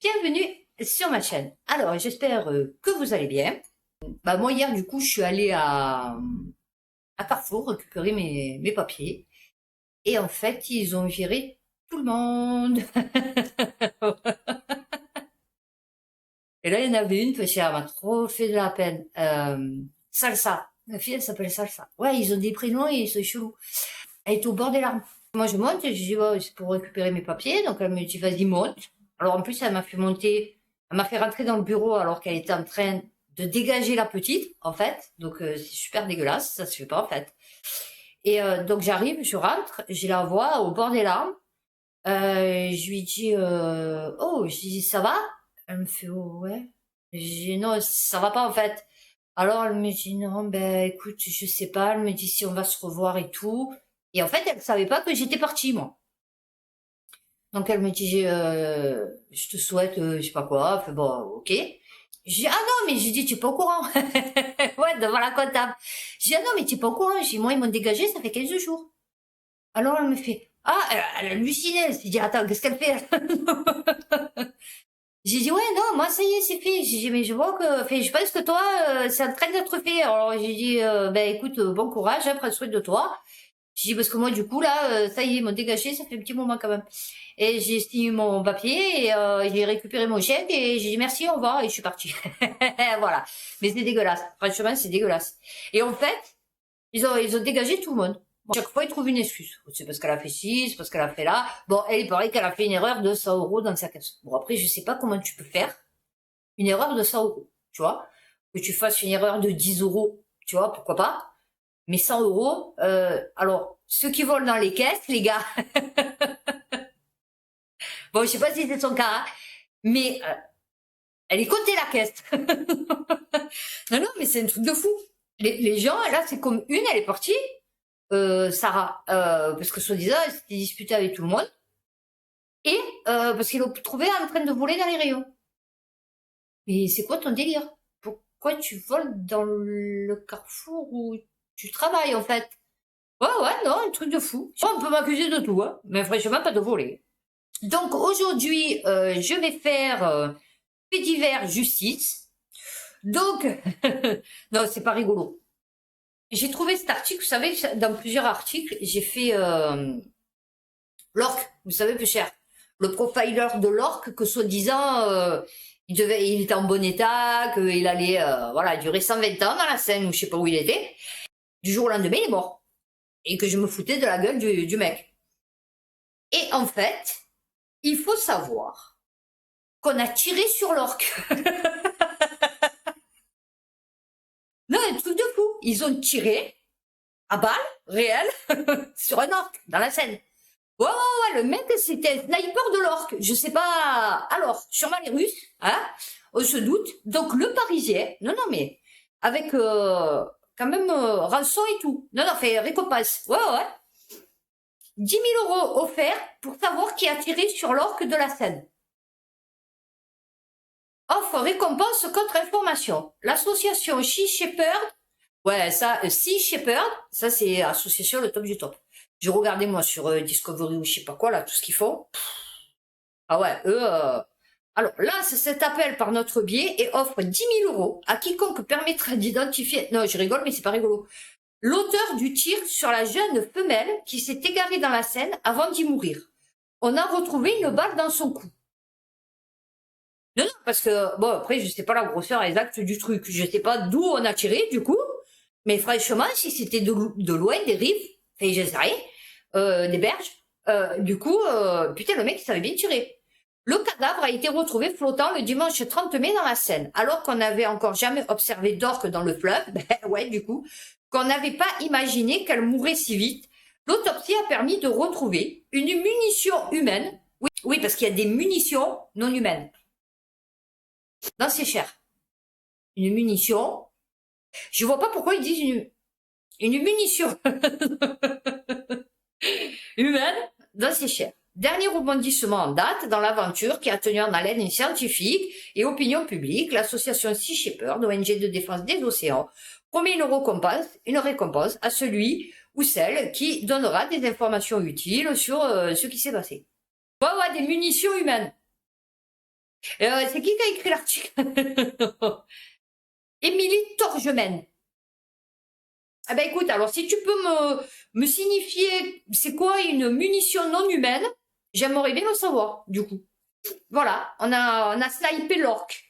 Bienvenue sur ma chaîne. Alors, j'espère que vous allez bien. Moi, hier, du coup, je suis allée à Carrefour récupérer mes papiers. Et en fait, ils ont viré tout le monde. Et là, il y en avait une, parce qu'elle m'a trop fait de la peine. Salsa. La fille, elle s'appelle Salsa. Ouais, ils ont des prénoms et ils sont chelous. Elle est au bord des larmes. Moi, je monte, je dis, ouais, c'est pour récupérer mes papiers. Donc, elle me dit, vas-y, monte. Alors, en plus, elle m'a fait monter, elle m'a fait rentrer dans le bureau alors qu'elle était en train de dégager la petite, en fait. Donc, c'est super dégueulasse, ça se fait pas, en fait. Et donc, j'arrive, je rentre, je la vois au bord des larmes. Je lui dis, oh, je dis, ça va? Elle me fait, oh, ouais. Je dis, non, ça va pas, en fait. Alors, elle me dit, non, ben, écoute, je sais pas. Elle me dit si on va se revoir et tout. Et en fait, elle savait pas que j'étais partie, moi. Donc, elle me dit, je te souhaite, je sais pas quoi. Enfin, bon, ok. J'ai dit, ah non, mais j'ai dit, tu es pas au courant. Ouais, devant la comptable. J'ai dit, ah non, mais tu es pas au courant. J'ai dit, moi, ils m'ont dégagé, ça fait 15 jours. Alors, elle me fait, ah, elle a halluciné. Elle s'est dit, attends, qu'est-ce qu'elle fait? J'ai dit, ouais, non, moi, ça y est, c'est fait. J'ai dit, mais je vois que, enfin, je pense que toi, c'est en train d'être fait. Alors, j'ai dit, ben, écoute, bon courage, hein, prends soin de toi. J'ai dit, parce que moi, du coup, là, ça y est, ils m'ont dégagé, ça fait un petit moment quand même. Et j'ai signé mon papier, et j'ai récupéré mon chèque, et j'ai dit merci, au revoir, et je suis partie. Voilà. Mais c'est dégueulasse. Franchement, c'est dégueulasse. Et en fait, ils ont dégagé tout le monde. Bon, chaque fois, ils trouvent une excuse. C'est parce qu'elle a fait ci, c'est parce qu'elle a fait là. Bon, elle, il paraît qu'elle a fait une erreur de 100 euros dans sa caisse. Bon, après, je sais pas comment tu peux faire une erreur de 100 euros, tu vois. Que tu fasses une erreur de 10 euros, tu vois, pourquoi pas. Mais 100 euros, alors, ceux qui volent dans les caisses, les gars. Bon, je sais pas si c'est son cas, hein, mais elle est cotée la caisse. Non, non, mais c'est un truc de fou. Les gens, là, c'est comme une, elle est partie, Sarah, parce que soi-disant, elle s'était disputée avec tout le monde, et parce qu'ils l'ont trouvée en train de voler dans les rayons. Mais c'est quoi ton délire? Pourquoi tu voles dans le carrefour où tu travailles, en fait? Ouais, ouais, non, un truc de fou. On peut m'accuser de tout, hein, mais franchement, pas de voler. Donc, aujourd'hui, je vais faire fait divers justice. Donc, non, c'est pas rigolo. J'ai trouvé cet article, vous savez, dans plusieurs articles, j'ai fait l'orque, vous savez, peu cher. Le profiler de l'orque, que soi-disant, il était en bon état, qu'il allait, voilà, durer 120 ans dans la Seine, ou je sais pas où il était. Du jour au lendemain, il est mort. Et que je me foutais de la gueule du mec. Et en fait, il faut savoir qu'on a tiré sur l'orque. Non, un truc de fou. Ils ont tiré à balles réelles sur un orque dans la Seine. Ouais, ouais, ouais, le mec, c'était un sniper de l'orque. Je sais pas. Alors, sûrement les Russes, hein, on se doute. Donc, le Parisien, non, non, mais avec quand même rançon et tout. Non, non, fait récompense. Ouais, ouais. 10 000 euros offerts pour savoir qui a tiré sur l'orque de la Seine. Offre récompense contre information. L'association Sea Shepherd, ouais, ça, Sea Shepherd, ça c'est association le top du top. J'ai regardé moi sur Discovery ou je sais pas quoi, là, tout ce qu'ils font. Ah ouais, eux, alors, lance cet appel par notre biais et offre 10 000 euros à quiconque permettra d'identifier, non, je rigole, mais c'est pas rigolo, l'auteur du tir sur la jeune femelle qui s'est égarée dans la Seine avant d'y mourir. On a retrouvé une balle dans son cou. Non, non, parce que, bon, après, je sais pas la grosseur exacte du truc. Je sais pas d'où on a tiré, du coup. Mais franchement, si c'était de loin, des rives, enfin, je sais rien, des berges, du coup, putain, le mec, il savait bien tirer. Le cadavre a été retrouvé flottant le dimanche 30 mai dans la Seine, alors qu'on n'avait encore jamais observé d'orque dans le fleuve, ben ouais, du coup, qu'on n'avait pas imaginé qu'elle mourrait si vite. L'autopsie a permis de retrouver une munition humaine. Oui, oui, parce qu'il y a des munitions non humaines. Non, c'est cher. Une munition. Je vois pas pourquoi ils disent une munition humaine. Non, c'est cher. Dernier rebondissement en date dans l'aventure qui a tenu en haleine une scientifique et opinion publique, l'association Sea Shepherd, ONG de défense des océans, promet une récompense à celui ou celle qui donnera des informations utiles sur ce qui s'est passé. Ouais, ouais, des munitions humaines. C'est qui a écrit l'article? Émilie Torgemène. Eh ben écoute, alors si tu peux me signifier c'est quoi une munition non humaine, j'aimerais bien le savoir, du coup. Voilà, on a snipé l'orque.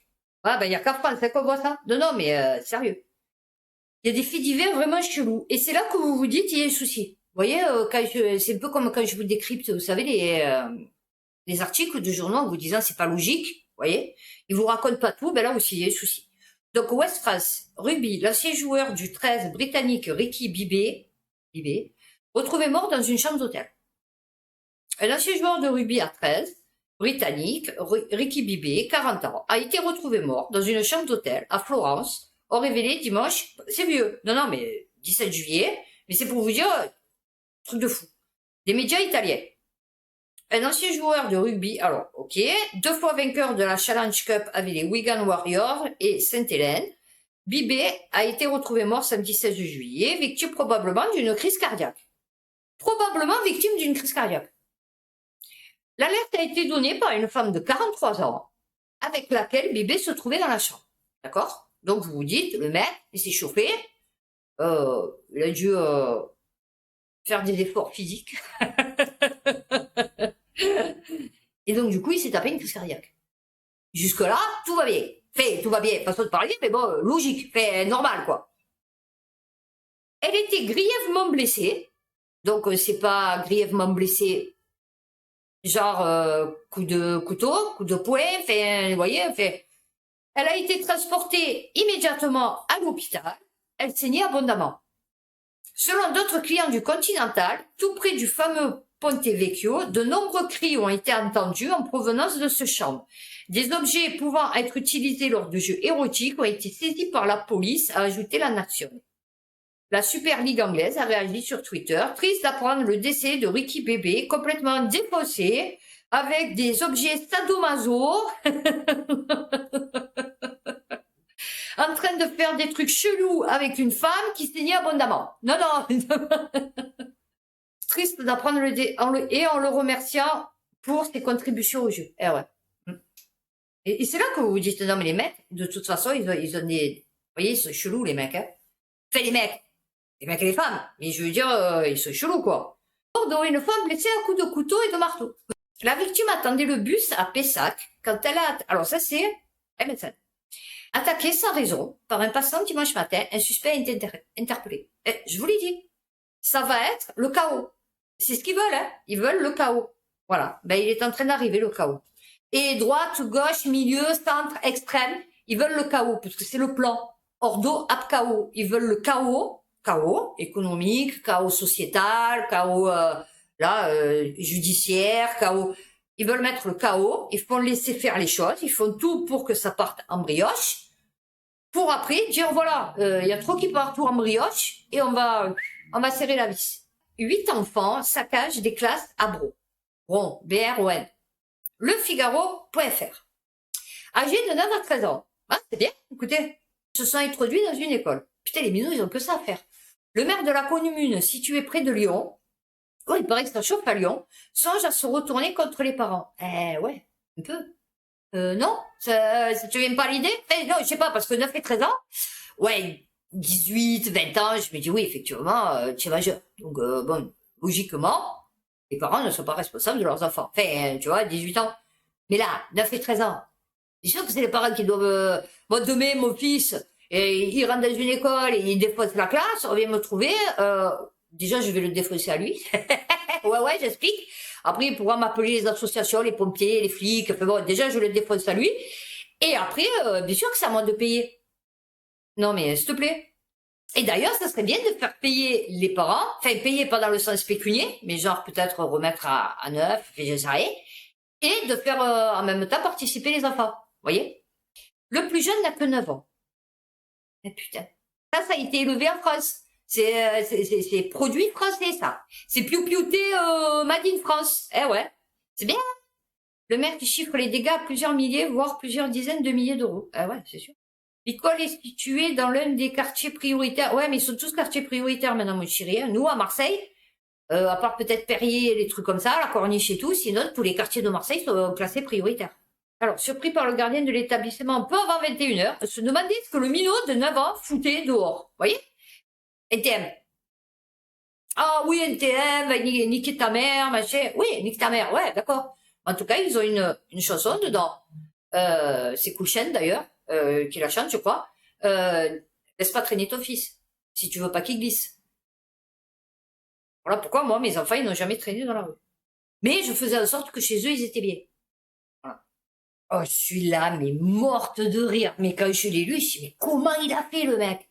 Ah ben il y a qu'à France qu'on voit ça. Non, non, mais sérieux. Il y a des faits divers vraiment chelous. Et c'est là que vous vous dites, il y a un souci. Vous voyez, c'est un peu comme quand je vous décrypte, vous savez, les articles de journaux en vous disant c'est pas logique, vous voyez. Ils vous racontent pas tout, ben là aussi, il y a un souci. Donc, West France, rugby, l'ancien joueur du 13 britannique Ricky Bibé, retrouvé mort dans une chambre d'hôtel. Un ancien joueur de rugby à 13, britannique, Ricky Bibé, 40 ans, a été retrouvé mort dans une chambre d'hôtel à Florence, ont révélé dimanche, c'est vieux, non, non, mais 17 juillet, mais c'est pour vous dire, truc de fou. Des médias italiens. Un ancien joueur de rugby, alors, ok, 2 fois vainqueur de la Challenge Cup avec les Wigan Warriors et Sainte-Hélène, Bibé a été retrouvé mort samedi 16 juillet, victime probablement d'une crise cardiaque. Probablement victime d'une crise cardiaque. L'alerte a été donnée par une femme de 43 ans, avec laquelle Bibé se trouvait dans la chambre. D'accord? Donc vous vous dites, le mec, il s'est chauffé, il a dû faire des efforts physiques. Et donc du coup, il s'est tapé une crise cardiaque. Jusque-là, tout va bien. Fait, tout va bien, façon de parler, mais bon, logique, fait, normal, quoi. Elle était grièvement blessée, donc c'est pas grièvement blessée, genre coup de couteau, coup de poing, fait, vous voyez, fait. Elle a été transportée immédiatement à l'hôpital, elle saignait abondamment. Selon d'autres clients du Continental, tout près du fameux Ponte Vecchio, de nombreux cris ont été entendus en provenance de ce chambre. Des objets pouvant être utilisés lors de jeux érotiques ont été saisis par la police, a ajouté la Nation. La Super League anglaise a réagi sur Twitter, triste d'apprendre le décès de Ricky Bébé, complètement défaussé, avec des objets sadomaso, en train de faire des trucs chelous avec une femme qui saignait abondamment. Non, non. Triste d'apprendre et en le remerciant pour ses contributions au jeu. Eh ouais. Et c'est là que vous vous dites, non mais les mecs, de toute façon, ils ont des... Vous voyez, ils sont chelous les mecs. Hein. Enfin les mecs et les femmes. Mais je veux dire, ils sont chelous quoi. Bordeaux, une femme blessée à coups de couteau et de marteau. La victime attendait le bus à Pessac quand elle a... Alors ça c'est un médecin. Attaqué sans raison par un passant dimanche matin, un suspect a été interpellé. Je vous l'ai dit, ça va être le chaos. C'est ce qu'ils veulent, hein. Ils veulent le chaos. Voilà. Ben, il est en train d'arriver, le chaos. Et droite, gauche, milieu, centre, extrême, ils veulent le chaos, parce que c'est le plan. Ordo ab chaos. Ils veulent le chaos, chaos économique, chaos sociétal, chaos judiciaire, chaos. Ils veulent mettre le chaos, ils font laisser faire les choses, ils font tout pour que ça parte en brioche, pour après dire voilà, il y a trop qui partent tout en brioche, et on va serrer la vis. 8 enfants saccagent des classes à Bron. Bron, B-R-O-N. Le Figaro.fr. Âgés de 9 à 13 ans. Ah, c'est bien, écoutez. Ils se sont introduits dans une école. Putain, les minous, ils ont que ça à faire. Le maire de la commune située près de Lyon, oh, il paraît que ça chauffe à Lyon, songe à se retourner contre les parents. Ouais, un peu. Non, ça te vient pas l'idée? Non, je sais pas, parce que 9 et 13 ans, ouais, 18, 20 ans, je me dis oui, effectivement, tu es majeur. Donc, bon, logiquement, les parents ne sont pas responsables de leurs enfants. Enfin, tu vois, 18 ans. Mais là, 9 et 13 ans, c'est sûr que c'est les parents qui doivent... Moi, demain, mon fils, et il rentre dans une école et il défonce la classe, on vient me trouver. Déjà, je vais le défoncer à lui. ouais, j'explique. Après, il pourra m'appeler les associations, les pompiers, les flics. Enfin bon, déjà, je le défonce à lui. Et après, bien sûr que c'est à moi de payer. Non, mais s'il te plaît. Et d'ailleurs, ça serait bien de faire payer les parents, enfin payer pas dans le sens pécunier, mais genre peut-être remettre à neuf, je sais rien, et de faire en même temps participer les enfants. Voyez? Le plus jeune n'a que 9 ans. Mais putain. Ça a été élevé en France. C'est produit français, ça. C'est piou-piouté made in France. Eh ouais. C'est bien. Le maire qui chiffre les dégâts à plusieurs milliers, voire plusieurs dizaines de milliers d'euros. Ah ouais, c'est sûr. L'école est située dans l'un des quartiers prioritaires. Ouais, mais ils sont tous quartiers prioritaires maintenant, mon chéri. Hein. Nous, à Marseille, à part peut-être Perrier, les trucs comme ça, la Corniche et tout, sinon, tous les quartiers de Marseille sont classés prioritaires. Alors, surpris par le gardien de l'établissement peu avant 21h, se demandait ce que le minot de 9 ans foutait dehors. Vous voyez? NTM. Ah oui, NTM, va niquer ta mère, machin. Oui, nique ta mère, ouais, d'accord. En tout cas, ils ont une chanson dedans. C'est Cool Chain, d'ailleurs, qui la chante, je crois. Laisse pas traîner ton fils, si tu veux pas qu'il glisse. Voilà pourquoi, moi, mes enfants, ils n'ont jamais traîné dans la rue. Mais je faisais en sorte que chez eux, ils étaient bien. Voilà. Oh, je suis là, mais morte de rire. Mais quand je l'ai lu, je me suis dit, mais comment il a fait, le mec?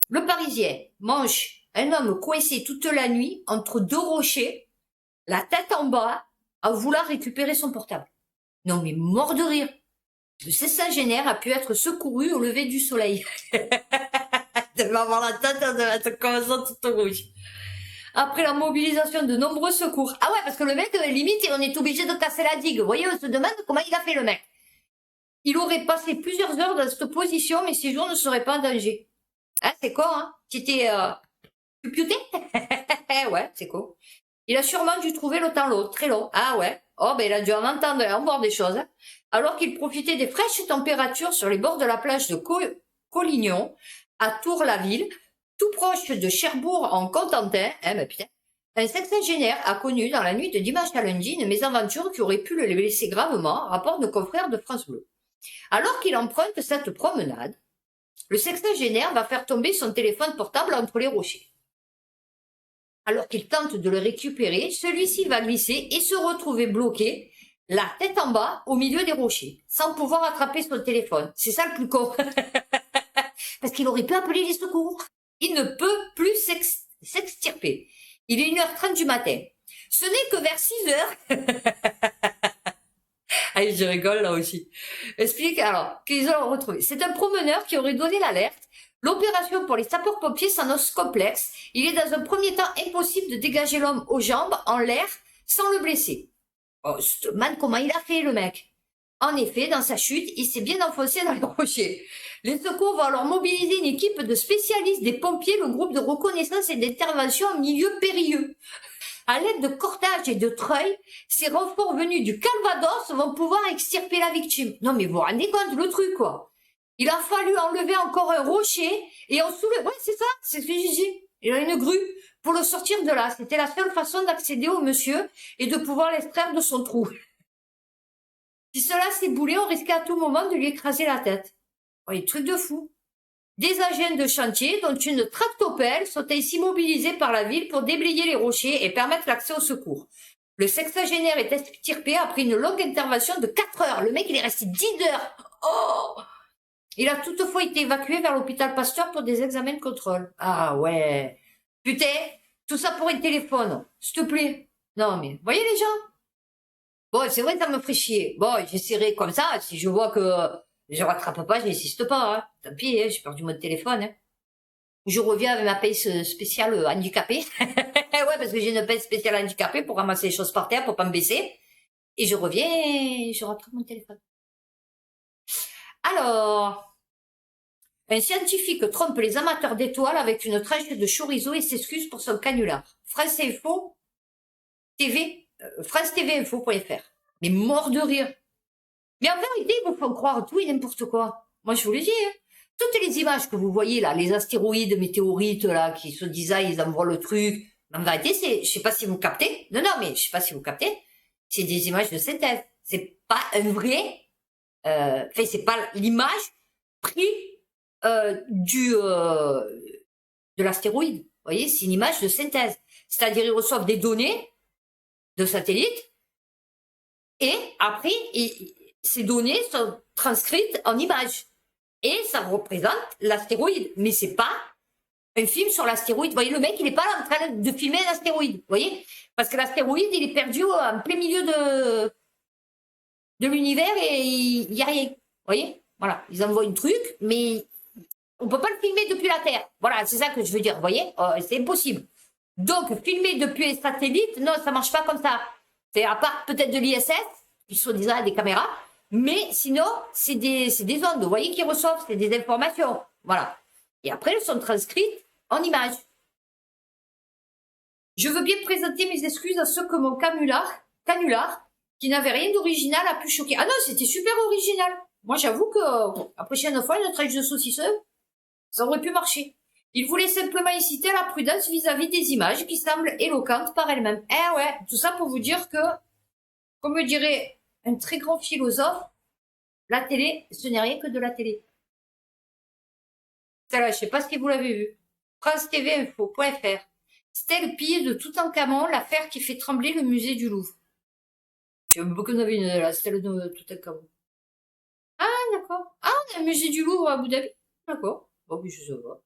Le Parisien, Manche, un homme coincé toute la nuit entre deux rochers, la tête en bas, à vouloir récupérer son portable. Non, mais mort de rire. Le sexagénaire a pu être secouru au lever du soleil. De m'avoir la tête de être comme ça toute rouge. Après la mobilisation de nombreux secours. Ah ouais, parce que le mec, limite, on est obligé de casser la digue. Vous voyez, on se demande comment il a fait, le mec. Il aurait passé plusieurs heures dans cette position, mais ses jours ne seraient pas en danger. Ah, c'est con, hein? T'étais, puté? Ouais, c'est con. Il a sûrement dû trouver le temps long, très long. Ah ouais. Oh, ben, il a dû en entendre et en voir des choses. Alors qu'il profitait des fraîches températures sur les bords de la plage de Collignon, à Tours-la-Ville, tout proche de Cherbourg en Cotentin, mais putain, un sexagénaire a connu dans la nuit de dimanche à lundi une mésaventure qui aurait pu le blesser gravement, rapporte nos confrères de France Bleu. Alors qu'il emprunte cette promenade, le sexagénaire va faire tomber son téléphone portable entre les rochers. Alors qu'il tente de le récupérer, celui-ci va glisser et se retrouver bloqué, la tête en bas, au milieu des rochers, sans pouvoir attraper son téléphone. C'est ça le plus con. Parce qu'il aurait pu appeler les secours. Il ne peut plus s'extirper. Il est 1h30 du matin. Ce n'est que vers 6h. Allez, je rigole là aussi. Explique alors qu'ils ont retrouvé. C'est un promeneur qui aurait donné l'alerte. L'opération pour les sapeurs-pompiers s'annonce complexe. Il est dans un premier temps impossible de dégager l'homme aux jambes, en l'air, sans le blesser. Oh, je te demande comment il a fait, le mec. En effet, dans sa chute, il s'est bien enfoncé dans les rochers. Les secours vont alors mobiliser une équipe de spécialistes des pompiers, le groupe de reconnaissance et d'intervention en milieu périlleux. À l'aide de cordages et de treuils, ces renforts venus du Calvados vont pouvoir extirper la victime. Non mais vous vous rendez compte le truc, quoi. Il a fallu enlever encore un rocher et en soulever... Ouais, c'est ça, c'est ce que j'ai dit. Il a une grue pour le sortir de là. C'était la seule façon d'accéder au monsieur et de pouvoir l'extraire de son trou. Si cela s'éboulait, on risquait à tout moment de lui écraser la tête. Oh, il truc de fou. Des agents de chantier, dont une tractopelle, sont ainsi mobilisés par la ville pour déblayer les rochers et permettre l'accès au secours. Le sexagénaire est extirpé après une longue intervention de 4 heures. Le mec, il est resté 10 heures. Oh! Il a toutefois été évacué vers l'hôpital Pasteur pour des examens de contrôle. Ah ouais. Putain, tout ça pour un téléphone. S'il te plaît. Non mais, voyez les gens? Bon, c'est vrai que ça me ferait chier. Bon, j'essaierai comme ça. Si je vois que je rattrape pas, je n'insiste pas. Hein. Tant pis, hein, j'ai perdu mon téléphone. Hein. Je reviens avec ma paye spéciale handicapée. Ouais, parce que j'ai une paye spéciale handicapée pour ramasser les choses par terre, pour pas me baisser. Et je reviens et je rattrape mon téléphone. Alors, un scientifique trompe les amateurs d'étoiles avec une tranche de chorizo et s'excuse pour son canular. France Info TV, France TV Info.fr. Mais mort de rire. Mais en vérité, ils vous font croire tout et n'importe quoi. Moi, je vous le dis, hein. Toutes les images que vous voyez là, les astéroïdes, météorites là, qui se disent, ils envoient le truc. En vérité, c'est, je sais pas si vous captez. Non, non, mais je sais pas si vous captez. C'est des images de synthèse. C'est pas un vrai, enfin, c'est pas l'image prise, de l'astéroïde. Vous voyez, c'est une image de synthèse. C'est-à-dire, ils reçoivent des données de satellites et après, ces données sont transcrites en images. Et ça représente l'astéroïde. Mais c'est pas un film sur l'astéroïde. Vous voyez, le mec, il est pas là en train de filmer un astéroïde. Vous voyez? Parce que l'astéroïde, il est perdu en plein milieu de l'univers et il y a rien. Vous voyez? Voilà. Ils envoient un truc, mais on peut pas le filmer depuis la Terre. Voilà, c'est ça que je veux dire. Vous voyez? C'est impossible. Donc, filmer depuis les satellites, non, ça marche pas comme ça. C'est à part peut-être de l'ISS, qui sont déjà des caméras, mais sinon, c'est des ondes, vous voyez, qu'ils reçoivent, c'est des informations. Voilà. Et après, elles sont transcrites en images. Je veux bien présenter mes excuses à ceux que mon canular, qui n'avait rien d'original a pu choquer. Ah non, c'était super original. Moi, j'avoue que la prochaine fois, une tranche de saucisson, ça aurait pu marcher. Il voulait simplement inciter à la prudence vis-à-vis des images qui semblent éloquentes par elles-mêmes. Eh ouais, tout ça pour vous dire que, comme me dirait un très grand philosophe, la télé, ce n'est rien que de la télé. Celle-là, je sais pas si vous l'avez vu. France TV Info.fr. Stèle pillée de Toutankhamon, l'affaire qui fait trembler le musée du Louvre. J'ai beaucoup d'avis une la stèle de Toutankhamon. Ah, d'accord. Ah, on a un musée du Louvre à Abu Dhabi. D'accord. Bon, oui, je sais pas.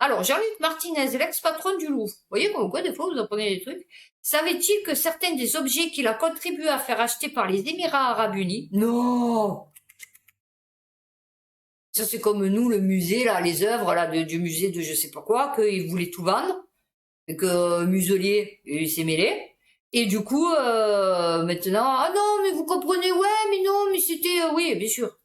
Alors, Jean-Luc Martinez, l'ex-patron du Louvre. Vous voyez comme quoi, des fois, vous apprenez des trucs. Savait-il que certains des objets qu'il a contribué à faire acheter par les Émirats Arabes Unis? Non! Ça, c'est comme nous, le musée, là, les œuvres, là, du musée de je sais pas quoi, qu'ils voulaient tout vendre. Et que Muselier, il s'est mêlé. Et du coup, maintenant, ah non, mais vous comprenez, ouais, mais non, mais c'était, oui, bien sûr.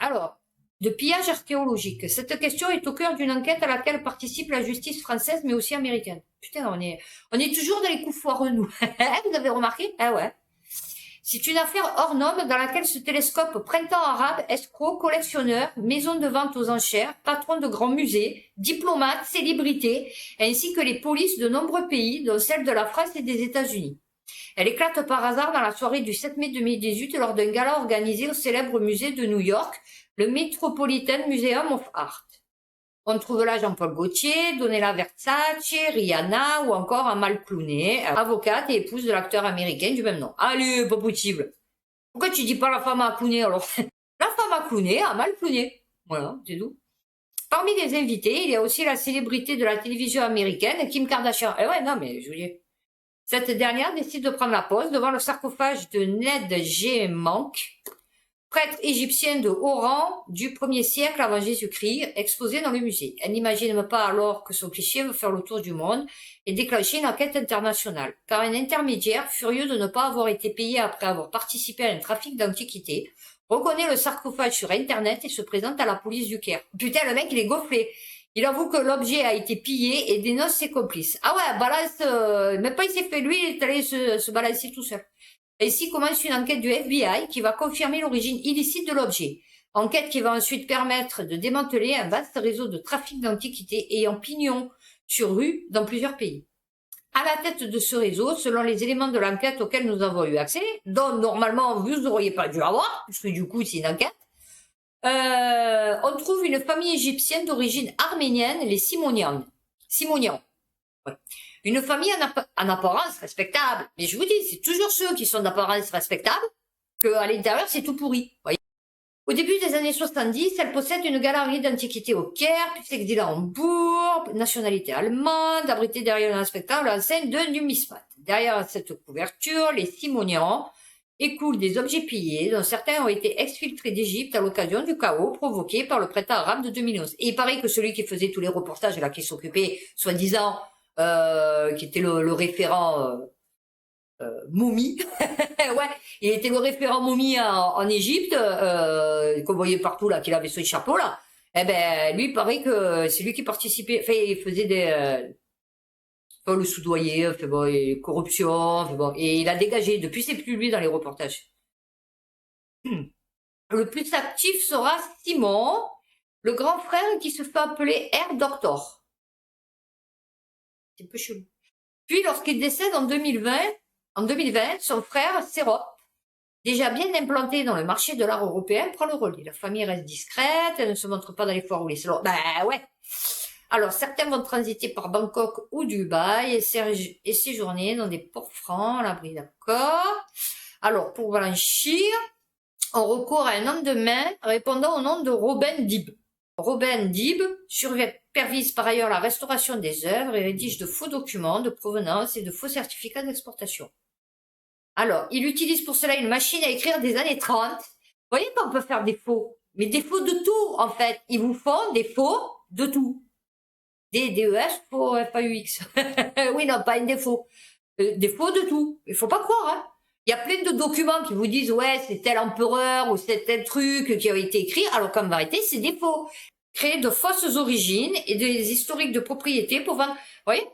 Alors, de pillage archéologique. Cette question est au cœur d'une enquête à laquelle participe la justice française, mais aussi américaine. Putain, on est toujours dans les coups foireux, nous. Vous avez remarqué? Ah ouais. C'est une affaire hors norme dans laquelle se télescope printemps arabe, escroc, collectionneur, maison de vente aux enchères, patron de grands musées, diplomates, célébrités, ainsi que les polices de nombreux pays, dont celles de la France et des États-Unis. Elle éclate par hasard dans la soirée du 7 mai 2018 lors d'un gala organisé au célèbre musée de New York, le Metropolitan Museum of Art. On trouve là Jean-Paul Gaultier, Donella Versace, Rihanna ou encore Amal Clooney, avocate et épouse de l'acteur américain du même nom. Allez, pas possible. Pourquoi tu dis pas la femme à Clooney alors? La femme à Clooney, Amal Clooney. Voilà, c'est tout. Parmi les invités, il y a aussi la célébrité de la télévision américaine, Kim Kardashian. Eh ouais, non mais je vous dis. Cette dernière décide de prendre la pose devant le sarcophage de Ned G. Monk, prêtre égyptien de haut rang du 1er siècle avant Jésus-Christ, exposé dans le musée. Elle n'imagine même pas alors que son cliché veut faire le tour du monde et déclencher une enquête internationale, car un intermédiaire, furieux de ne pas avoir été payé après avoir participé à un trafic d'antiquités, reconnaît le sarcophage sur Internet et se présente à la police du Caire. Putain, le mec, il est gonflé. Il avoue que l'objet a été pillé et dénonce ses complices. Ah ouais, balance, même pas il s'est fait lui, il est allé se balancer tout seul. Ainsi commence une enquête du FBI qui va confirmer l'origine illicite de l'objet. Enquête qui va ensuite permettre de démanteler un vaste réseau de trafic d'antiquités ayant pignon sur rue dans plusieurs pays. À la tête de ce réseau, selon les éléments de l'enquête auxquels nous avons eu accès, dont normalement vous n'auriez pas dû avoir, puisque du coup c'est une enquête, on trouve une famille égyptienne d'origine arménienne, les Simonians. Simonians. Ouais. Une famille en apparence respectable. Mais je vous dis, c'est toujours ceux qui sont d'apparence respectable qu'à l'intérieur, c'est tout pourri. Voyez. Au début des années 70, elle possède une galerie d'antiquités au Caire, puis s'exile à Hambourg, nationalité allemande, abritée derrière une respectable enseigne de numismate. Derrière cette couverture, les Simonians écoulent des objets pillés, dont certains ont été exfiltrés d'Égypte à l'occasion du chaos provoqué par le printemps arabe de 2011. Et il paraît que celui qui faisait tous les reportages, là, qui s'occupait, soi-disant, qui était le référent momie, ouais, il était le référent momie en Égypte, qu'on voyait partout là, qu'il avait ce chapeau là. Eh ben, lui, il paraît que c'est lui qui participait, enfin, il faisait des le soudoyer, enfin bon, et corruption, enfin bon, et il a dégagé. Depuis, c'est plus lui dans les reportages. Le plus actif sera Simon, le grand frère qui se fait appeler Air Doctor. C'est un peu chelou. Puis, lorsqu'il décède en 2020, son frère, Sérop, déjà bien implanté dans le marché de l'art européen, prend le relais. La famille reste discrète, elle ne se montre pas dans les foires ou les salons. Ben ouais. Alors, certains vont transiter par Bangkok ou Dubaï et séjourner dans des ports francs à l'abri, d'accord. Alors, pour blanchir, on recourt à un nom de main répondant au nom de Robin Dib. Robin Dib supervise par ailleurs la restauration des œuvres et rédige de faux documents de provenance et de faux certificats d'exportation. Alors, il utilise pour cela une machine à écrire des années 30. Vous voyez qu'on peut faire des faux, mais des faux de tout, en fait. Ils vous font des faux de tout. D-E-S, faux F-A-U-X. Oui, non, pas un défaut. Des faux de tout. Il faut pas croire, hein. Il y a plein de documents qui vous disent, ouais, c'est tel empereur ou c'est tel truc qui a été écrit, alors qu'en vérité, c'est des faux. Créer de fausses origines et des historiques de propriété pour vendre. Vous voyez?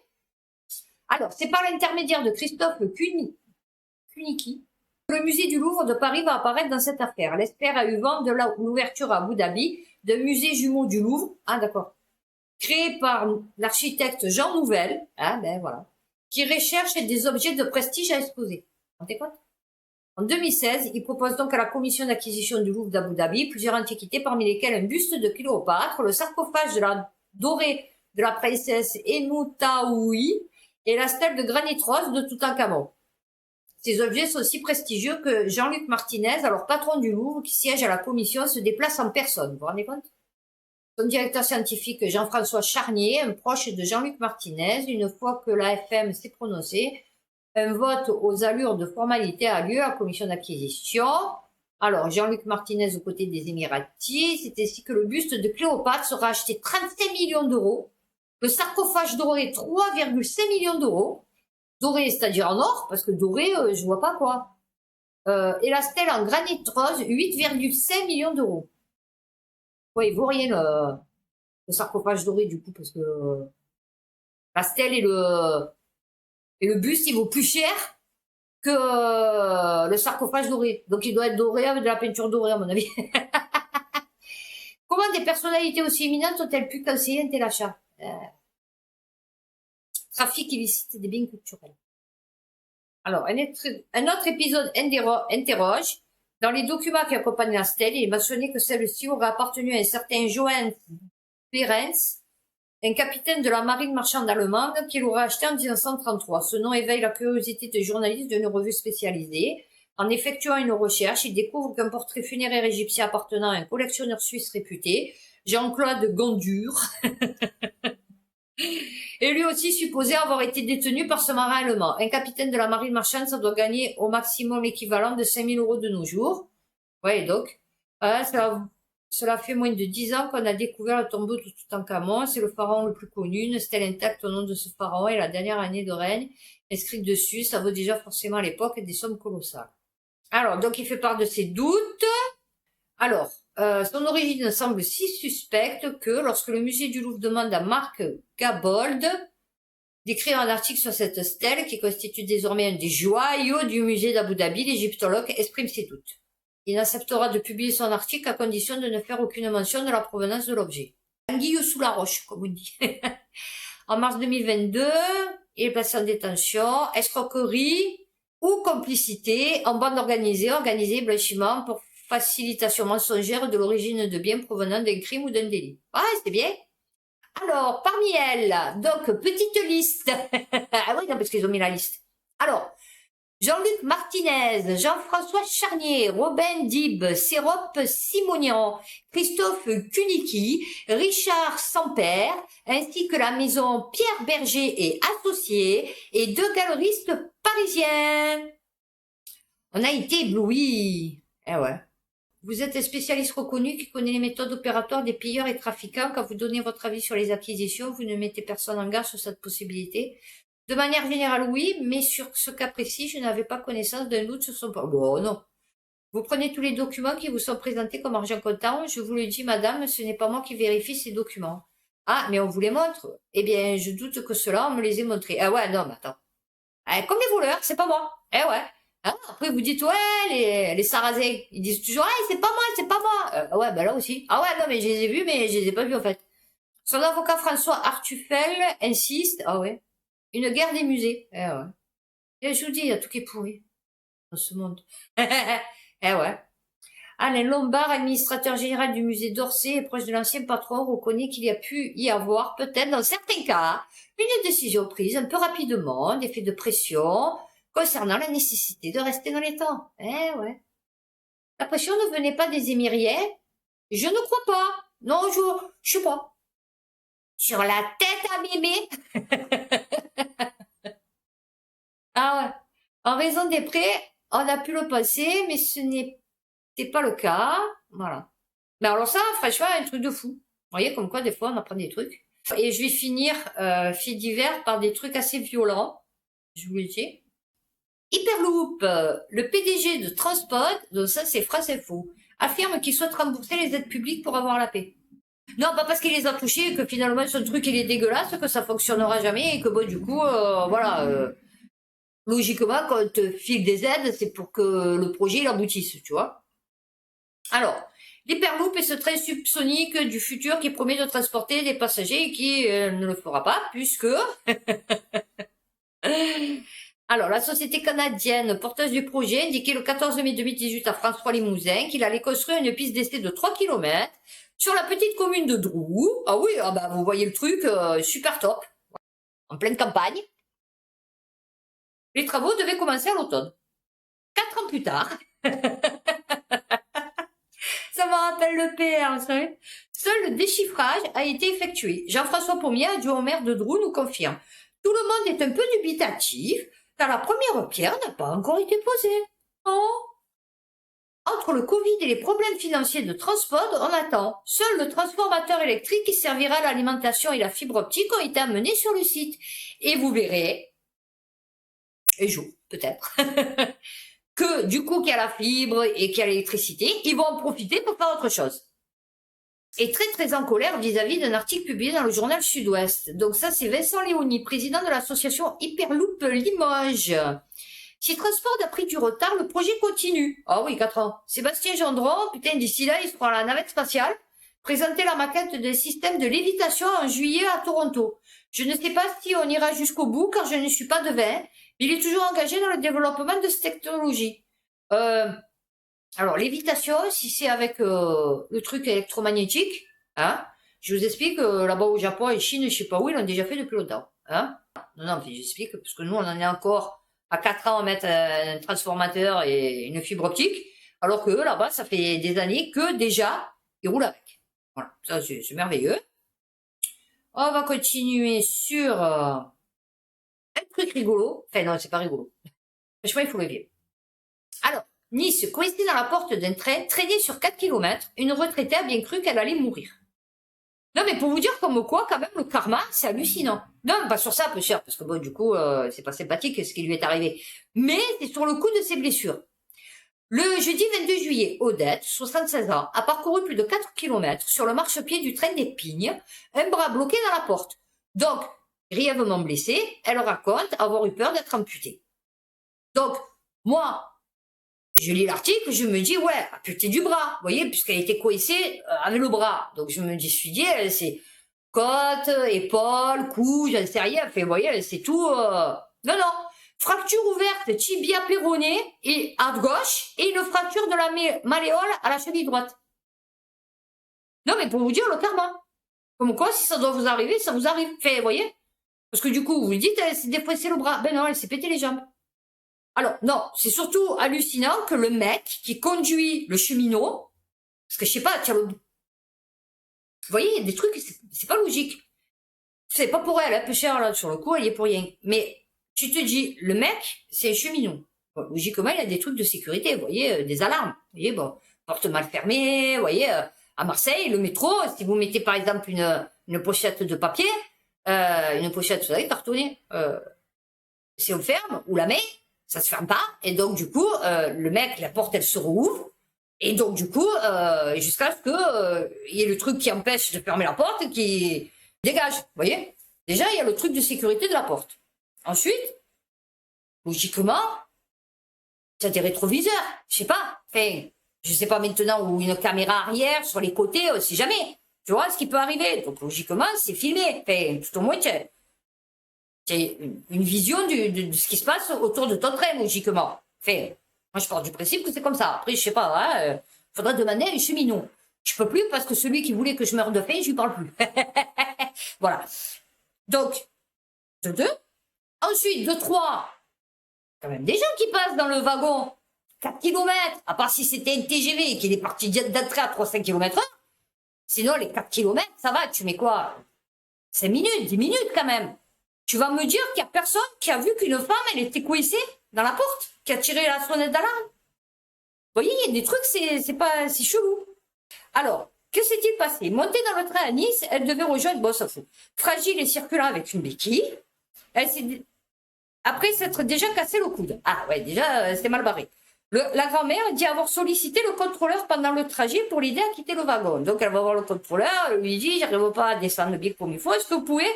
Alors, c'est par l'intermédiaire de Christophe Kunicki, Le musée du Louvre de Paris va apparaître dans cette affaire. L'expert a eu vent de l'ouverture à Abu Dhabi d'un musée jumeau du Louvre. Ah, d'accord. Créé par l'architecte Jean Nouvel. Ah, ben voilà. Qui recherche des objets de prestige à exposer. Vous rendez compte? En 2016, il propose donc à la commission d'acquisition du Louvre d'Abu Dhabi plusieurs antiquités, parmi lesquelles un buste de Cléopâtre, le sarcophage de la dorée de la princesse Ennoutaoui et la stèle de granit rose de Toutankhamon. Ces objets sont si prestigieux que Jean-Luc Martinez, alors patron du Louvre, qui siège à la commission, se déplace en personne. Vous vous rendez compte? Son directeur scientifique, Jean-François Charnier, un proche de Jean-Luc Martinez, une fois que l'AFM s'est prononcée, un vote aux allures de formalité a lieu à la commission d'acquisition. Alors, Jean-Luc Martinez aux côtés des Émiratis, c'est ainsi que le buste de Cléopâtre sera acheté 35 millions d'euros, le sarcophage doré 3,5 millions d'euros, doré c'est-à-dire en or, parce que doré, je vois pas quoi, et la stèle en granit rose, 8,5 millions d'euros. Ouais, il vaut rien le sarcophage doré du coup, parce que la stèle et le buste, il vaut plus cher que le sarcophage doré. Donc il doit être doré avec de la peinture dorée, à mon avis. Comment des personnalités aussi éminentes ont-elles pu conseiller un tel achat? Trafic illicite des biens culturels. Alors, un autre épisode interroge. Dans les documents qui accompagnent la stèle, il est mentionné que celle-ci aurait appartenu à un certain Johann Behrens, un capitaine de la marine marchande allemande qui l'aurait acheté en 1933. Ce nom éveille la curiosité des journalistes d'une revue spécialisée. En effectuant une recherche, ils découvrent qu'un portrait funéraire égyptien appartenant à un collectionneur suisse réputé, Jean-Claude Gondure, est lui aussi supposé avoir été détenu par ce marin allemand. Un capitaine de la marine marchande, ça doit gagner au maximum l'équivalent de 5 000 € de nos jours. Ouais, donc, cela fait moins de 10 ans qu'on a découvert le tombeau de Toutankhamon. C'est le pharaon le plus connu, une stèle intacte au nom de ce pharaon et la dernière année de règne inscrite dessus. Ça vaut déjà forcément à l'époque des sommes colossales. Alors, donc il fait part de ses doutes. Alors, son origine semble si suspecte que lorsque le musée du Louvre demande à Marc Gabold d'écrire un article sur cette stèle qui constitue désormais un des joyaux du musée d'Abu Dhabi, l'égyptologue exprime ses doutes. Il n'acceptera de publier son article à condition de ne faire aucune mention de la provenance de l'objet. Anguille sous la roche, comme on dit. En mars 2022, il est placé en détention, escroquerie ou complicité en bande organisée blanchiment pour facilitation mensongère de l'origine de biens provenant d'un crime ou d'un délit. Ah, c'est bien. Alors, parmi elles, donc, petite liste. Ah oui, non, parce qu'ils ont mis la liste. Alors, Jean-Luc Martinez, Jean-François Charnier, Robin Dib, Sérop Simonian, Christophe Kunicki, Richard Samper, ainsi que la maison Pierre Berger et Associés, et 2 galeristes parisiens. On a été éblouis. Eh ouais. Vous êtes un spécialiste reconnu qui connaît les méthodes opératoires des pilleurs et trafiquants. Quand vous donnez votre avis sur les acquisitions, vous ne mettez personne en garde sur cette possibilité. De manière générale, oui, mais sur ce cas précis, je n'avais pas connaissance d'un doute sur son... Bon, non. Vous prenez tous les documents qui vous sont présentés comme argent comptant. Je vous le dis, madame, ce n'est pas moi qui vérifie ces documents. Ah, mais on vous les montre? Eh bien, je doute que cela, on me les ait montrés. Ah ouais, non, mais attends. Comme les voleurs, c'est pas moi. Eh ouais. Ah, après, vous dites, ouais, les sarrasins, ils disent toujours, ah, c'est pas moi, c'est pas moi. Ouais, ben là aussi. Ah ouais, non, mais je les ai vus, mais je les ai pas vus, en fait. Son avocat François Artufel insiste, ah ouais, une guerre des musées. Eh ouais. Et je vous dis, il y a tout qui est pourri dans ce monde. Eh ouais. Alain Lombard, administrateur général du musée d'Orsay et proche de l'ancien patron, reconnaît qu'il y a pu y avoir, peut-être dans certains cas, une décision prise un peu rapidement, d'effet de pression, concernant la nécessité de rester dans les temps. Eh ouais. La pression ne venait pas des Émiriens? Je ne crois pas. Non, je sais pas. Sur la tête à mémé. Ah ouais. En raison des prêts, on a pu le passer, mais ce n'était pas le cas. Voilà. Mais alors ça, franchement, un truc de fou. Vous voyez, comme quoi, des fois, on apprend des trucs. Et je vais finir, fait divers, par des trucs assez violents. Je vous le dis. Hyperloop, le PDG de Transpod, donc ça c'est France Info, affirme qu'il souhaite rembourser les aides publiques pour avoir la paix. Non, pas parce qu'il les a touchés, que finalement son truc il est dégueulasse, que ça fonctionnera jamais, et que bon du coup, voilà, logiquement, quand on te file des aides, c'est pour que le projet il aboutisse, tu vois. Alors, l'Hyperloop est ce train subsonique du futur qui promet de transporter des passagers et qui ne le fera pas, puisque... Alors, la société canadienne porteuse du projet indiquait le 14 mai 2018 à France 3 Limousin qu'il allait construire une piste d'essai de 3 km sur la petite commune de Drou. Ah oui, ah bah, vous voyez le truc, super top, en pleine campagne. Les travaux devaient commencer à l'automne. 4 ans plus tard, ça me rappelle le PR, vous savez. Seul le déchiffrage a été effectué. Jean-François Pommier, adjoint au maire de Drou, nous confirme. Tout le monde est un peu dubitatif, car la première pierre n'a pas encore été posée. Oh. Entre le Covid et les problèmes financiers de transport, on attend. Seul le transformateur électrique qui servira à l'alimentation et la fibre optique ont été amenés sur le site. Et vous verrez, et jour, peut-être, que du coup qu'il y a la fibre et qu'il y a l'électricité, ils vont en profiter pour faire autre chose. Et très très en colère vis-à-vis d'un article publié dans le journal Sud-Ouest. Donc ça c'est Vincent Léoni, président de l'association Hyperloop Limoges. Si Transport a pris du retard, le projet continue. Ah oui, 4 ans. Sébastien Gendron, putain, d'ici là, il se prend la navette spatiale, présenter la maquette des systèmes de lévitation en juillet à Toronto. Je ne sais pas si on ira jusqu'au bout, car je ne suis pas devin. Il est toujours engagé dans le développement de cette technologie. Alors, lévitation, si c'est avec le truc électromagnétique, hein, je vous explique, là-bas au Japon et Chine, je sais pas où, ils l'ont déjà fait depuis longtemps. Hein. Non, mais j'explique, parce que nous, on en est encore à 4 ans à mettre un transformateur et une fibre optique, alors que eux, là-bas, ça fait des années que déjà, ils roulent avec. Voilà, ça c'est merveilleux. On va continuer sur un truc rigolo. Enfin non, c'est pas rigolo. Franchement, il faut le vivre. Alors, Nice, coincée dans la porte d'un train, traînée sur 4 km, une retraitée a bien cru qu'elle allait mourir. Non, mais pour vous dire comme quoi, quand même, le karma, c'est hallucinant. Non, pas sur ça, peu cher, parce que bon, du coup, c'est pas sympathique ce qui lui est arrivé. Mais c'est sur le coup de ses blessures. Le jeudi 22 juillet, Odette, 76 ans, a parcouru plus de 4 km sur le marchepied du train des Pignes, un bras bloqué dans la porte. Donc, grièvement blessée, elle raconte avoir eu peur d'être amputée. Donc, moi, je lis l'article, je me dis, ouais, amputée du bras, vous voyez, puisqu'elle était coincée avec le bras. Donc, je me suis dit, c'est côte, épaule, cou, j'en sais rien. Enfin, vous voyez, c'est tout. Non, non. Fracture ouverte, tibia péroné et à gauche et une fracture de la malléole à la cheville droite. Non, mais pour vous dire le karma. Comme quoi, si ça doit vous arriver, ça vous arrive. Enfin, vous voyez. Parce que du coup, vous vous dites, elle s'est dépressée le bras. Ben non, elle s'est pété les jambes. Alors, non, c'est surtout hallucinant que le mec qui conduit le cheminot, parce que je sais pas, tiens, vous voyez, il y a des trucs, c'est pas logique. C'est pas pour elle, un peu cher, là, sur le coup, elle y est pour rien. Mais, tu te dis, le mec, c'est un cheminot. Bon, logiquement, il y a des trucs de sécurité, vous voyez, des alarmes. Vous voyez, bon, porte mal fermée, vous voyez, à Marseille, le métro, si vous mettez par exemple une pochette de papier, une pochette, vous savez, cartonnée, si on ferme, ou la met, ça se ferme pas, et donc du coup, le mec, la porte, elle se rouvre, et donc du coup, jusqu'à ce que il y ait le truc qui empêche de fermer la porte, qui dégage, vous voyez. Déjà, il y a le truc de sécurité de la porte. Ensuite, logiquement, tu as des rétroviseurs, je sais pas, enfin, je sais pas maintenant, ou une caméra arrière sur les côtés, on sait jamais. Tu vois ce qui peut arriver. Donc logiquement, c'est filmé. Enfin, tout au moins, tu as une vision de ce qui se passe autour de ton train, logiquement. Enfin, moi, je pars du principe que c'est comme ça. Après, je sais pas, hein, faudrait demander à un cheminot. Je peux plus parce que celui qui voulait que je meure de faim, je lui parle plus. Voilà. Donc, de deux. Ensuite, de trois, quand même des gens qui passent dans le wagon. 4 km, à part si c'était un TGV et qu'il est parti d'entrée à 3-5 km/h. Sinon, les 4 km, ça va, tu mets quoi? 5 minutes, 10 minutes quand même. Tu vas me dire qu'il y a personne qui a vu qu'une femme, elle était coincée dans la porte, qui a tiré la sonnette d'alarme. Vous voyez, il y a des trucs, c'est chelou. Alors, que s'est-il passé? Montée dans le train à Nice, elle devait rejoindre, bon, ça fout, fragile et circulant avec une béquille. Elle s'est, après s'être déjà cassé le coude. Ah ouais, déjà, c'est mal barré. La grand-mère dit avoir sollicité le contrôleur pendant le trajet pour l'aider à quitter le wagon. Donc, elle va voir le contrôleur, elle lui dit, j'arrive pas à descendre bien comme il faut, est-ce que vous pouvez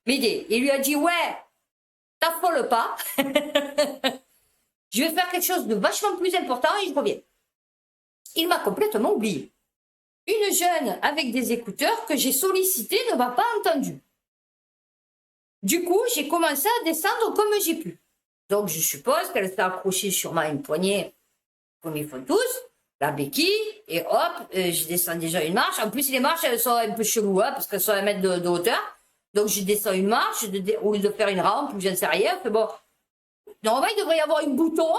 m'aider? Il lui a dit, ouais, t'affole pas. Je vais faire quelque chose de vachement plus important et je reviens. Il m'a complètement oublié. Une jeune avec des écouteurs que j'ai sollicité ne m'a pas entendu. Du coup, j'ai commencé à descendre comme j'ai pu. Donc, je suppose qu'elle s'est accrochée sur une poignée, comme ils font tous, la béquille, et hop, je descends déjà une marche. En plus, les marches, elles sont un peu cheloues, hein, parce qu'elles sont à 1 mètre de hauteur. Donc, je descends une marche, au lieu de faire une rampe, ou je ne sais rien. Bon, normalement, il devrait y avoir un bouton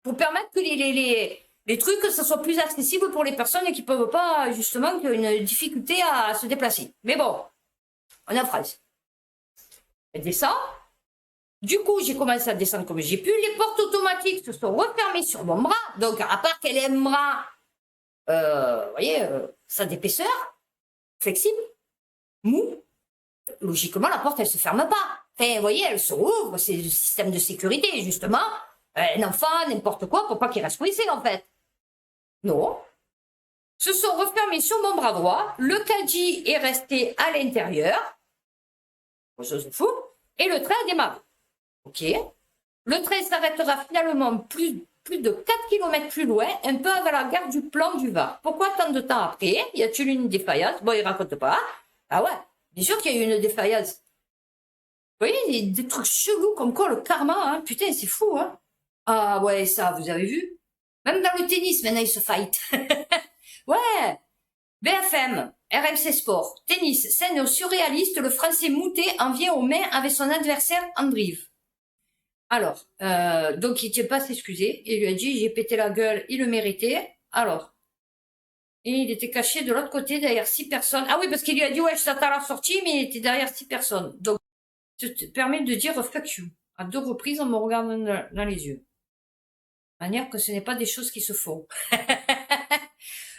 pour permettre que les trucs, que ce soit plus accessible pour les personnes qui ne peuvent pas, justement, qui ont une difficulté à se déplacer. Mais bon, on est en France. Elle descend. Du coup, j'ai commencé à descendre comme j'ai pu. Les portes automatiques se sont refermées sur mon bras. Donc, à part qu'elle ait un bras, vous voyez, ça d'épaisseur, flexible, mou, logiquement, la porte, elle se ferme pas. Enfin, vous voyez, elle se rouvre. C'est le système de sécurité, justement. Un enfant, n'importe quoi, pour pas qu'il reste coincé, en fait. Non. Se sont refermés sur mon bras droit. Le caddie est resté à l'intérieur. Ça, c'est fou. Et le train a démarré. Ok. Le train s'arrêtera finalement plus de 4 km plus loin, un peu avant la gare du Plan du Var. Pourquoi tant de temps après? Y a-t-il une défaillance? Bon, il raconte pas. Ah ouais, bien sûr qu'il y a eu une défaillance. Vous voyez, des trucs chelous comme quoi le karma, hein. Putain, c'est fou, hein. Ah ouais, ça, vous avez vu? Même dans le tennis, maintenant, ils se fight. Ouais. BFM, RMC Sport, tennis, scène surréaliste, le Français Moutet en vient aux mains avec son adversaire Andrive. Alors, donc il ne tient pas à s'excuser. Il lui a dit, j'ai pété la gueule, il le méritait. Alors, et il était caché de l'autre côté derrière 6 personnes. Ah oui, parce qu'il lui a dit, ouais, je t'attends à la sortie, mais il était derrière 6 personnes. Donc, ça te permet de dire fuck you à 2 reprises en me regardant dans les yeux. De manière que ce n'est pas des choses qui se font.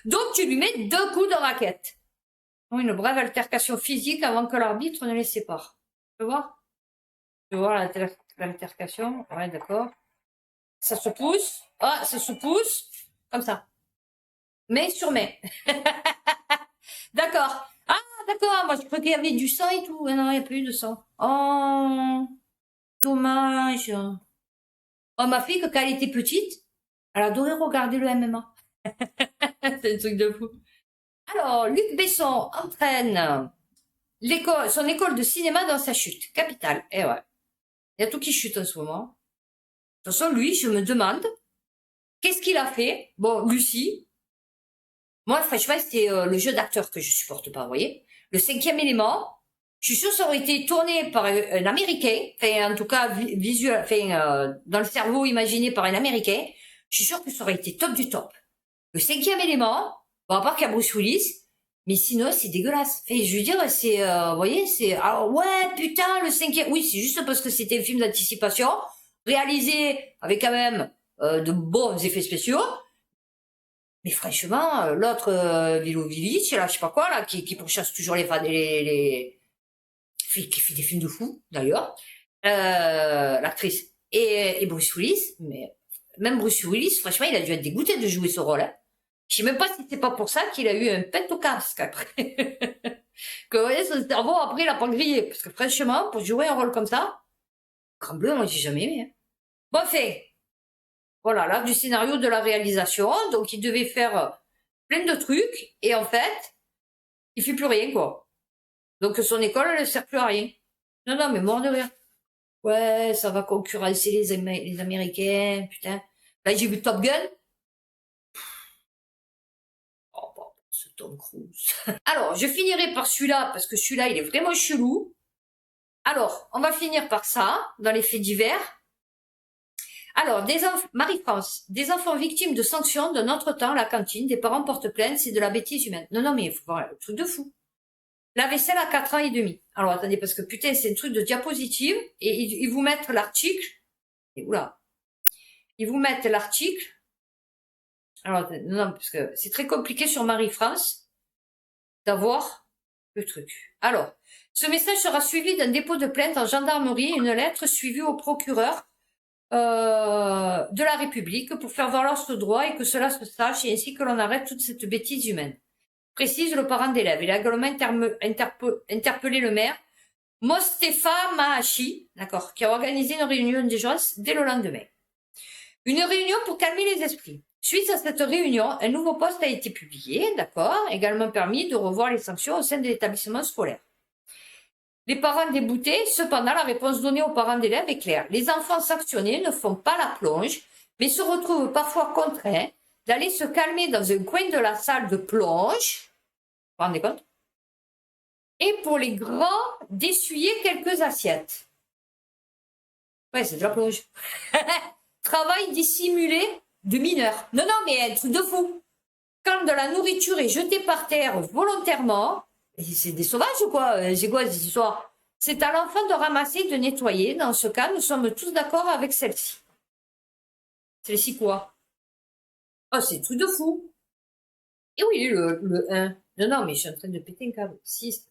Donc, tu lui mets 2 coups de raquette. Une brève altercation physique avant que l'arbitre ne les sépare. Tu peux voir? Tu peux voir l'altercation? Ouais, d'accord. Ça se pousse. Ah, ça se pousse. Comme ça. Mais sur main. D'accord. Ah, d'accord. Moi, je croyais qu'il y avait du sang et tout. Non, il n'y a plus de sang. Oh, dommage. Oh, ma fille, quand elle était petite, elle adorait regarder le MMA. C'est un truc de fou. Alors, Luc Besson entraîne son école de cinéma dans sa chute. Capitale. Eh ouais. Il y a tout qui chute en ce moment. De toute façon, lui, je me demande, qu'est-ce qu'il a fait? Bon, Lucie. Moi, franchement, c'est le jeu d'acteur que je supporte pas, vous voyez. Le 5e élément, je suis sûre que ça aurait été tourné par un Américain, enfin, en tout cas, visuel, enfin, dans le cerveau imaginé par un Américain. Je suis sûre que ça aurait été top du top. Le 5e élément, bon, à part qu'il y a Bruce Willis, mais sinon, c'est dégueulasse. Enfin, je veux dire, c'est, vous voyez, c'est, ah ouais, putain, le 5e, oui, c'est juste parce que c'était un film d'anticipation, réalisé avec quand même de bons effets spéciaux. Mais franchement, l'autre Vilovic, là, je sais pas quoi, là, qui pourchasse toujours les fans, qui fait des films de fou, d'ailleurs, l'actrice et Bruce Willis, mais même Bruce Willis, franchement, il a dû être dégoûté de jouer ce rôle. Hein. Je sais même pas si c'est pas pour ça qu'il a eu un pet au casque après. Que vous voyez, son cerveau après il a pas grillé, parce que franchement, pour jouer un rôle comme ça, grand bleu, moi j'ai jamais aimé. Hein. Bon fait. Voilà, là, du scénario de la réalisation. Donc, il devait faire plein de trucs. Et en fait, il fait plus rien, quoi. Donc, son école, elle ne sert plus à rien. Non, non, mais mort de rire. Ouais, ça va concurrencer les Américains, putain. Là, j'ai vu Top Gun. Oh, bon, ce Tom Cruise. Alors, je finirai par celui-là, parce que celui-là, il est vraiment chelou. Alors, on va finir par ça, dans les faits divers. Alors, Marie-France, des enfants victimes de sanctions de notre temps à la cantine, des parents portent plainte, c'est de la bêtise humaine. Non, non, mais il faut voir le truc de fou. La vaisselle à 4 ans et demi. Alors, attendez, parce que putain, c'est un truc de diapositive, et ils vous mettent l'article, et oula, ils vous mettent l'article, alors, non, parce que c'est très compliqué sur Marie-France d'avoir le truc. Alors, ce message sera suivi d'un dépôt de plainte en gendarmerie et une lettre suivie au procureur de la République pour faire valoir ce droit et que cela se sache et ainsi que l'on arrête toute cette bêtise humaine. Précise le parent d'élève. Il a également interpellé le maire Mostefa Mahachi, d'accord, qui a organisé une réunion d'urgence dès le lendemain. Une réunion pour calmer les esprits. Suite à cette réunion, un nouveau poste a été publié, d'accord, également permis de revoir les sanctions au sein de l'établissement scolaire. Les parents déboutés, cependant, la réponse donnée aux parents d'élèves est claire. Les enfants sanctionnés ne font pas la plonge, mais se retrouvent parfois contraints d'aller se calmer dans un coin de la salle de plonge. Vous vous rendez compte? Et pour les grands, d'essuyer quelques assiettes. Ouais, c'est de la plonge. Travail dissimulé de mineurs. Non, mais un truc de fou. Quand de la nourriture est jetée par terre volontairement, c'est des sauvages ou quoi? C'est quoi cette histoire? C'est à l'enfant de ramasser et de nettoyer. Dans ce cas, nous sommes tous d'accord avec celle-ci. Celle-ci quoi? Oh, c'est truc de fou. Et oui, le 1. Non, mais je suis en train de péter un câble. 6.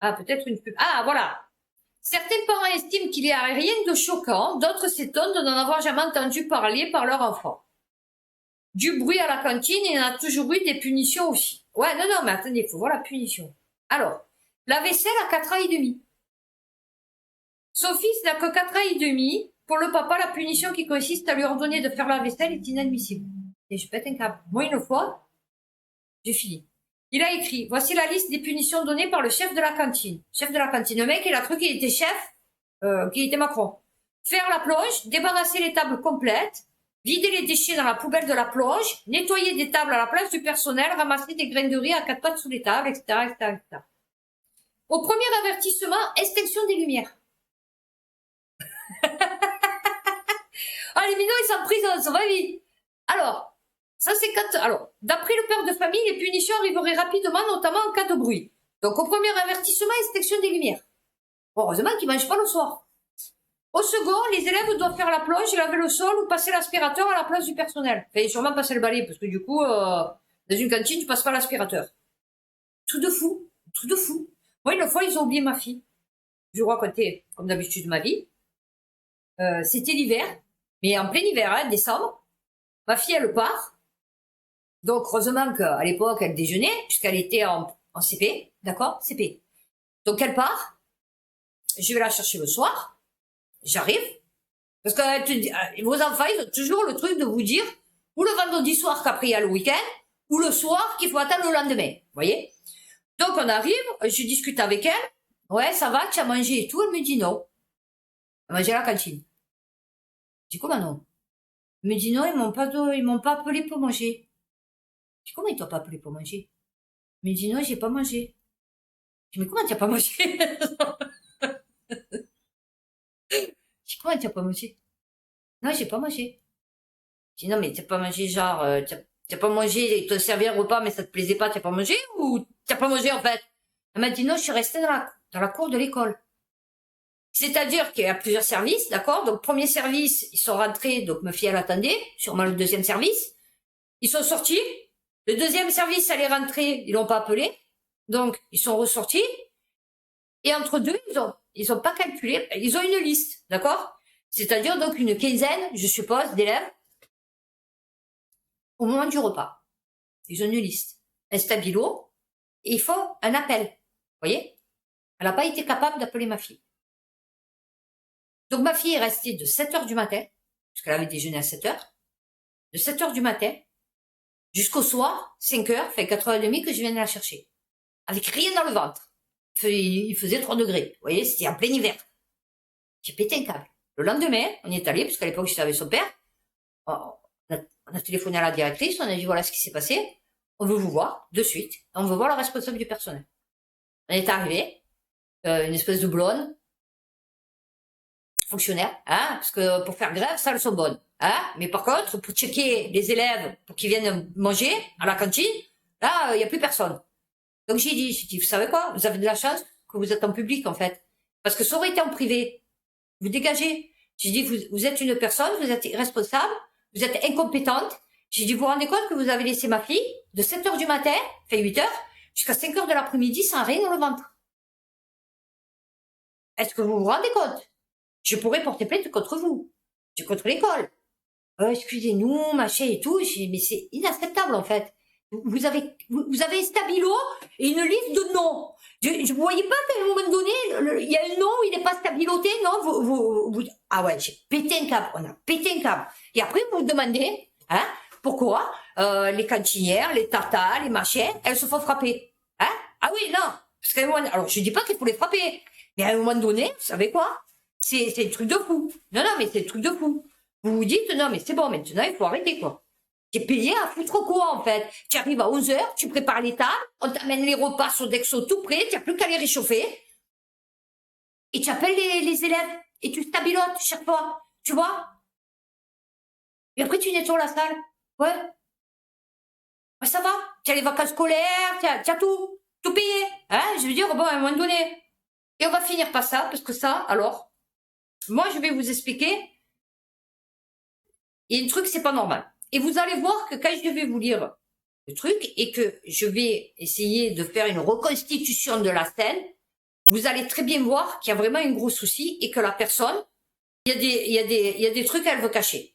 Ah, peut-être une pub. Ah, voilà. Certains parents estiment qu'il n'y a rien de choquant, d'autres s'étonnent de n'en avoir jamais entendu parler par leur enfant. Du bruit à la cantine, il y en a toujours eu des punitions aussi. Ouais, non, mais attendez, il faut voir la punition. Alors, la vaisselle à 4 ans et demi. Son fils n'a que 4 ans et demi. Pour le papa, la punition qui consiste à lui ordonner de faire la vaisselle est inadmissible. Et je pète un câble. Moi, une fois, j'ai fini. Il a écrit, voici la liste des punitions données par le chef de la cantine. Chef de la cantine. Le mec, il a cru qu'il était chef, qu'il était Macron. Faire la plonge, débarrasser les tables complètes, vider les déchets dans la poubelle de la plonge, nettoyer des tables à la place du personnel, ramasser des graines de riz à 4 pattes sous les tables, etc., etc., etc. Au premier avertissement, extinction des lumières. Ah, les minots, ils sont en prison, ça va vite. Alors, ça c'est quand, alors, d'après le père de famille, les punitions arriveraient rapidement, notamment en cas de bruit. Donc, au premier avertissement, extinction des lumières. Bon, heureusement qu'ils mangent pas le soir. Au second, les élèves doivent faire la plonge, laver le sol ou passer l'aspirateur à la place du personnel. Enfin, sûrement passer le balai, parce que du coup, dans une cantine, tu passes pas l'aspirateur. Tout de fou. Tout de fou. Moi, une fois, ils ont oublié ma fille. Je vous racontais, comme d'habitude, ma vie. C'était l'hiver, mais en plein hiver, hein, décembre. Ma fille, elle part. Donc, heureusement qu'à l'époque, elle déjeunait, puisqu'elle était en CP, d'accord? CP. Donc, elle part. Je vais la chercher le soir. J'arrive. Parce que vos enfants, ils ont toujours le truc de vous dire, ou le vendredi soir qu'après il y a le week-end, ou le soir qu'il faut attendre le lendemain. Vous voyez? Donc, on arrive, je discute avec elle. Ouais, ça va, tu as mangé et tout. Elle me dit non. Elle a mangé à la cantine. Je dis, comment non? Elle me dit non, ils m'ont pas appelé pour manger. Je dis, comment ils t'ont pas appelé pour manger? Elle me dit non, j'ai pas mangé. Je dis, mais comment tu n'as pas mangé? Je dis, comment tu n'as pas mangé? Non, j'ai pas mangé. Je dis, non, mais tu n'as pas mangé, genre, tu n'as pas mangé, ils t'ont servi un repas, mais ça te plaisait pas, tu n'as pas mangé, ou tu n'as pas mangé, en fait? Elle m'a dit, non, je suis restée dans la cour de l'école. C'est-à-dire qu'il y a plusieurs services, d'accord? Donc, premier service, ils sont rentrés, donc ma fille, elle attendait, sûrement le deuxième service. Ils sont sortis. Le deuxième service, elle est rentrée, ils l'ont pas appelé. Donc, ils sont ressortis. Et entre deux, ils ont pas calculé, ils ont une liste, d'accord? C'est-à-dire, donc, une quinzaine, je suppose, d'élèves, au moment du repas. Ils ont une liste. Un stabilo, et il faut un appel. Vous voyez? Elle n'a pas été capable d'appeler ma fille. Donc, ma fille est restée de 7 heures du matin, puisqu'elle avait déjeuné à 7 heures, de 7 heures du matin, jusqu'au soir, 5 heures, fait 4h30 que je viens de la chercher. Avec rien dans le ventre. Il faisait 3 degrés. Vous voyez, c'était en plein hiver. J'ai pété un câble. Le lendemain, on y est allé, parce qu'à l'époque, j'étais avec son père. On a téléphoné à la directrice, on a dit voilà ce qui s'est passé. On veut vous voir, de suite. On veut voir le responsable du personnel. On est arrivé, une espèce de blonde, fonctionnaire, hein, parce que pour faire grève, ça, elles sont bonnes, hein. Mais par contre, pour checker les élèves pour qu'ils viennent manger à la cantine, là, il y a plus personne. Donc j'ai dit, vous savez quoi, vous avez de la chance que vous êtes en public, en fait. Parce que ça aurait été en privé. Vous dégagez. J'ai dit, vous êtes une personne, vous êtes irresponsable, vous êtes incompétente. J'ai dit, vous vous rendez compte que vous avez laissé ma fille de 7 heures du matin, fait 8 heures, jusqu'à 5 heures de l'après-midi sans rien dans le ventre. Est-ce que vous vous rendez compte? Je pourrais porter plainte contre vous. C'est contre l'école. Excusez-nous, machin et tout. Mais c'est inacceptable, en fait. Vous avez un stabilo et une liste de noms. Vous voyez pas qu'à un moment donné, il y a un nom, il n'est pas stabiloté, non, ah ouais, j'ai pété un câble, on a pété un câble. Et après, vous vous demandez, hein, pourquoi les cantinières, les tatas, les machins, elles se font frapper. Hein? Ah oui, non, parce qu'à un moment, alors je dis pas qu'il faut les frapper, mais à un moment donné, vous savez quoi? C'est un truc de fou. Non, mais c'est un truc de fou. Vous vous dites, non, mais c'est bon, maintenant, il faut arrêter, quoi. T'es payé à foutre quoi, en fait? Tu arrives à 11 heures, tu prépares les tables, on t'amène les repas sur Dexo tout prêt, tu n'as plus qu'à les réchauffer. Et tu appelles les élèves, et tu stabilotes chaque fois, tu vois? Et après, tu nettoies la salle. Ouais. Ouais, ça va. Tu as les vacances scolaires, tu as tout payé. Hein? Je veux dire, bon, à un moment donné. Et on va finir par ça, parce que ça, alors, moi, je vais vous expliquer. Il y a un truc, c'est pas normal. Et vous allez voir que quand je vais vous lire le truc et que je vais essayer de faire une reconstitution de la scène, vous allez très bien voir qu'il y a vraiment un gros souci et que la personne, il y a des trucs qu'elle veut cacher.